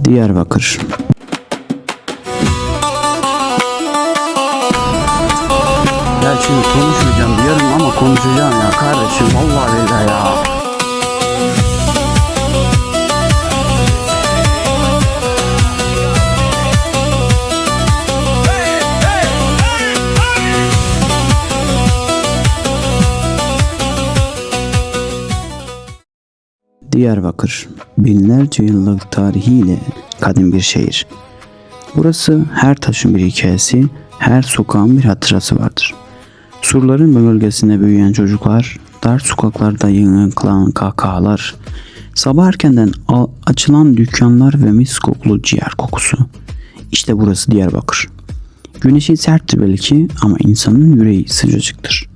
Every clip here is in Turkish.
Diyarbakır. Ya şimdi konuşmayacağım diyorum ama konuşacağım ya kardeşim, vallahi billahi ya. Diyarbakır, binlerce yıllık tarihiyle kadim bir şehir. Burası her taşın bir hikayesi, her sokağın bir hatırası vardır. Surların bölgesinde büyüyen çocuklar, dar sokaklarda yankılanan kahkahalar, sabah erkenden açılan dükkanlar ve mis kokulu ciğer kokusu. İşte burası Diyarbakır. Güneşi serttir belki ama insanın yüreği sıcacıktır.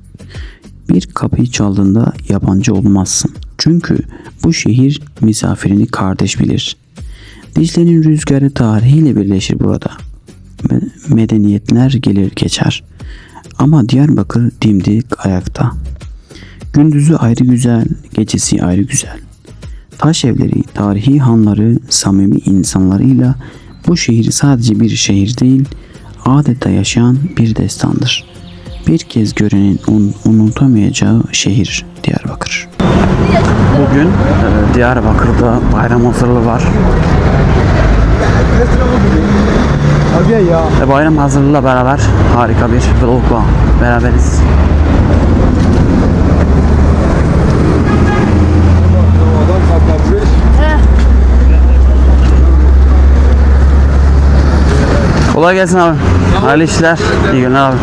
Bir kapıyı çaldığında yabancı olmazsın. Çünkü bu şehir misafirini kardeş bilir. Dicle'nin rüzgarı tarihiyle birleşir burada. Medeniyetler gelir geçer. Ama Diyarbakır dimdik ayakta. Gündüzü ayrı güzel, gecesi ayrı güzel. Taş evleri, tarihi hanları, samimi insanlarıyla bu şehir sadece bir şehir değil, adeta yaşayan bir destandır. Bir kez görenin unutamayacağı şehir Diyarbakır. Bugün Diyarbakır'da bayram hazırlığı var. Bayram hazırlığıyla beraber harika bir vlogla beraberiz. Kolay gelsin abi. Hayırlı işler. İyi günler abi.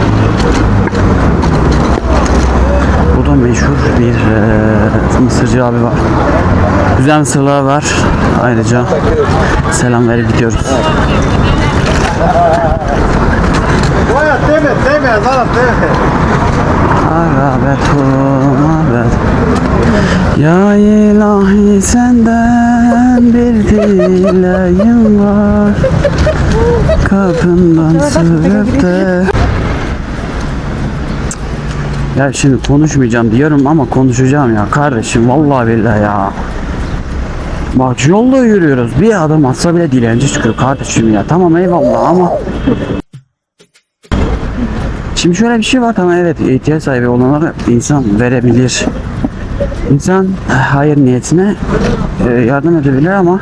Burada meşhur bir mısırcı abi var. Güzel mısırlar var. Ayrıca selam verip gidiyoruz. Arabet mabet ya ilahi, senden bir dileğim var, kapından sığıp da. Ya şimdi konuşmayacağım diyorum ama konuşacağım ya kardeşim, vallahi billahi ya. Bak yolda yürüyoruz, bir adım atsa bile dilenci çıkıyor kardeşim ya. Tamam eyvallah ama şimdi şöyle bir şey var, tamam evet, ihtiyaç sahibi olanları insan verebilir. İnsan hayır niyetine yardım edebilir ama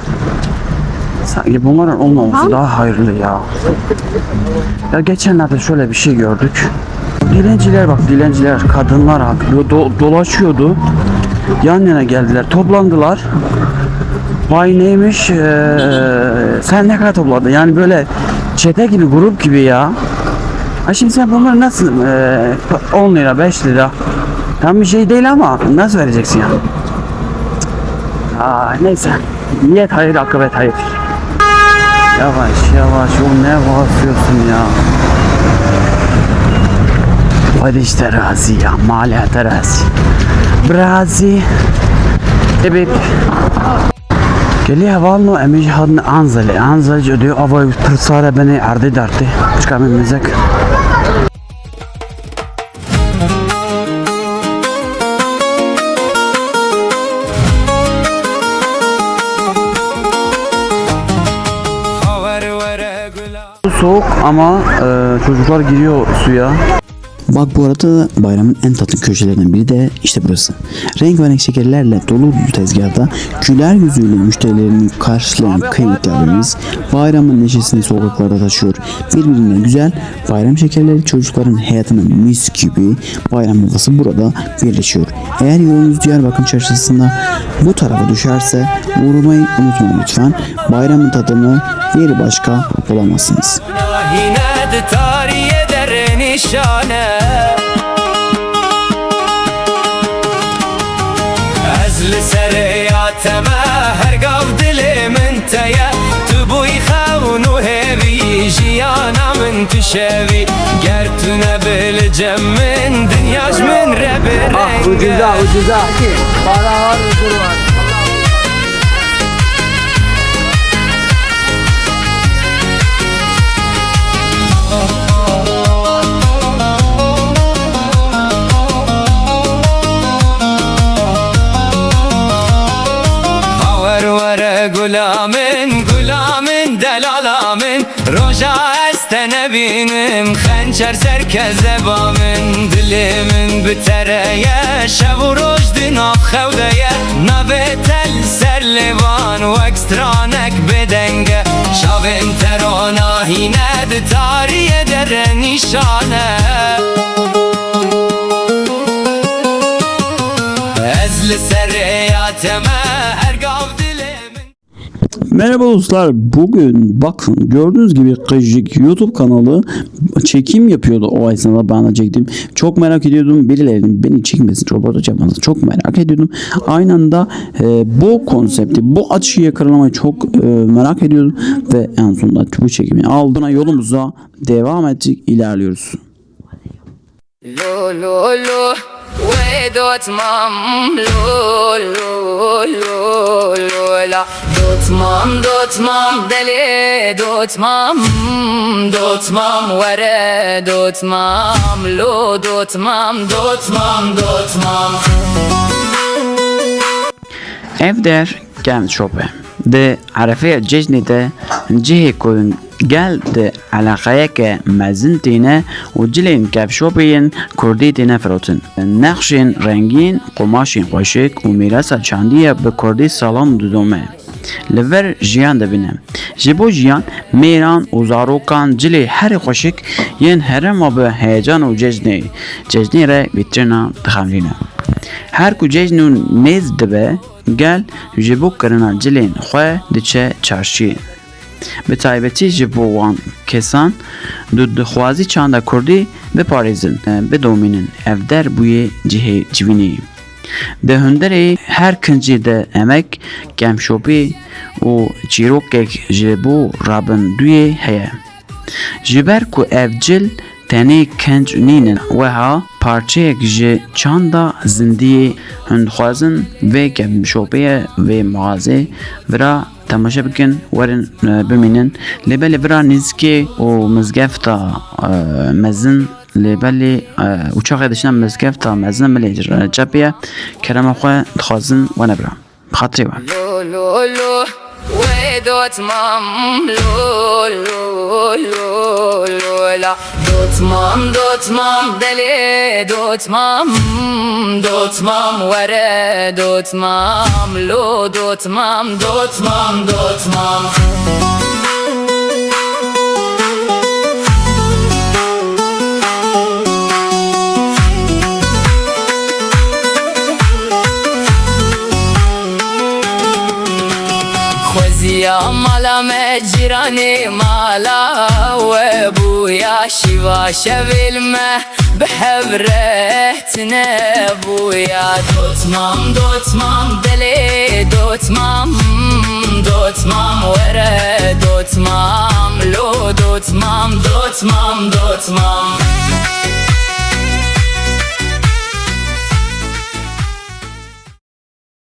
sanki bunların olmaması daha hayırlı ya. Ya geçenlerde şöyle bir şey gördük. Dilenciler, bak dilenciler, kadınlar dolaşıyordu. Yan yana geldiler, toplandılar. Vay neymiş, sen ne kadar topladın? Yani böyle çete gibi, grup gibi ya. Ha şimdi sen bunları nasıl 10 lira 5 lira tam bir şey değil ama nasıl vereceksin ya? Neyse, niyet hayır, akıbet hayır. Yavaş yavaş, o ne basıyorsun ya? Hadi işte razi ya, mali terazi brazi evet. Geliyor havalno emici hadını anzali ödüyor avay tırsara beni ardı dartı çıkamın müzik. Soğuk ama çocuklar giriyor suya. Bak bu arada bayramın en tatlı köşelerinden biri de işte burası. Rengarenk şekerlerle dolu bir tezgahta güler yüzüyle müşterilerini karşılayan kıymetli abimiz bayramın neşesini sokaklarda taşıyor. Birbirinden güzel bayram şekerleri çocukların hayatına mis gibi bayram havası burada birleşiyor. Eğer yolunuz Diyarbakır çarşısında bu tarafa düşerse uğramayı unutmayın lütfen. Bayramın tadını bir başka bulamazsınız. Nişane ezli sereyateme her gav dilimin teye tu buy xavnu hevi jiyana min tu şevi ger tu ne bileceğim min dünyaj min rebi renge ucuza para var ucuz var. Gulamın Gulamın delalamın Roja estene binim Xençer serkeze bamın Dilimin bitereye Şevu rojdi nav xevdeye Nabetel serlivan Ve ekstranek bedenge Şavin terona Hined tarihe dere nişane Ezli seriyateme Her gav dilimin. Merhaba dostlar. Bugün bakın gördüğünüz gibi Kıcık YouTube kanalı çekim yapıyordu o esnada bana çektim. Çok merak ediyordum. Birilerinin beni çekmesin, röportaj yapmasını çok merak ediyordum. Aynı anda bu konsepti, bu açıyı yakalamayı çok merak ediyordum. Ve en sonunda bu çekimi aldım. Yolumuza devam ettik, ilerliyoruz. Lo lo lo we dotmam lo lo lo lo la dotmam deli dotmam were dotmam lo dotmam Evder gelmiş şobe de Arafiye cejnide cihe koyun geldi alakaya ke mezin tine u cilin kevşobeyin kurdi tine frotin nakşin rengin kumaşin koşik u mirasa çandiye be kurdi salam dudome lever jiyan debine jibo jiyan meran u zarokan cili her koşik yen herema be heyecan u cejni re vitrina tıxamline her ku cejnun nez debe gel jibo karına cilin xwe diçe çarşi به تایبەتی ji bo wan kesan du dixwazî çanda Kurdî bipارêzin bidomînin ev der bûyê cihê civînê di hunderê her kincî de emek gemşopî û çîrokek ji bo rabindûyê heye ji ber ku ev cil tenê kinc nînin weha parçeyek ji çanda zindiyê hûn dixwazin vê gemşopiyê vê mağazê vira temaşa bikin werin bimînin lêbelê vira nîzkê û mizgefta mezin lêbelê uçaxê dişina mizgefta mezin milê cepiye kerema xwe dixwazin we nebira xatirê we lo lo lo we dotmam lo lo lo lo la dotmam deli dotmam were dotmam lo dotmam خوزیا مالا me cirani mala ve bu yaşiva şevilme behevretine bu ya dotmam deli dotmam were dotmam lo dotmam